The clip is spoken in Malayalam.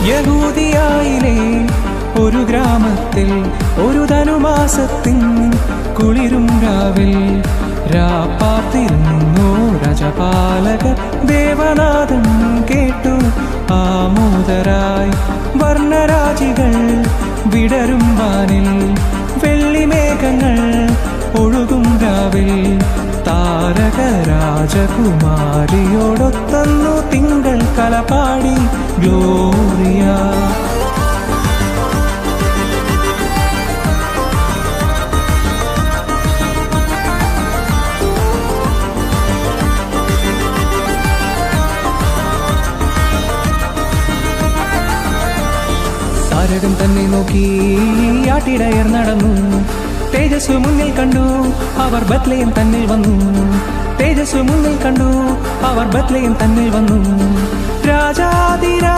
യഹൂദിയായിലെ ഒരു ഗ്രാമത്തിൽ ഒരു ധനുമാസത്തിൻ കുളിരും രാവിൽ രാപ്പാർത്തിരുന്നു രാജപാലകർ ദേവനാഥം കേട്ടു ആമോദരായി വർണ്ണരാജികൾ വിടരും വാനിൽ വെള്ളിമേഘങ്ങൾ ഒഴുകും രാവിൽ താരക രാജകുമാരിയോടൊത്തന്നു തിങ്കൾ കലപാടി ഗ്ലോറിയ. താരകം തന്നെ നോക്കി ആട്ടിടയർ നടന്നു. തേജസ് മുന്നിൽ കണ്ടു, അവർ ബത്ലഹേം തന്നിൽ വന്നു. തേജസ് മുന്നിൽ കണ്ടു, അവർ ബത്ലഹേം തന്നിൽ വന്നു. രാജാതിരാ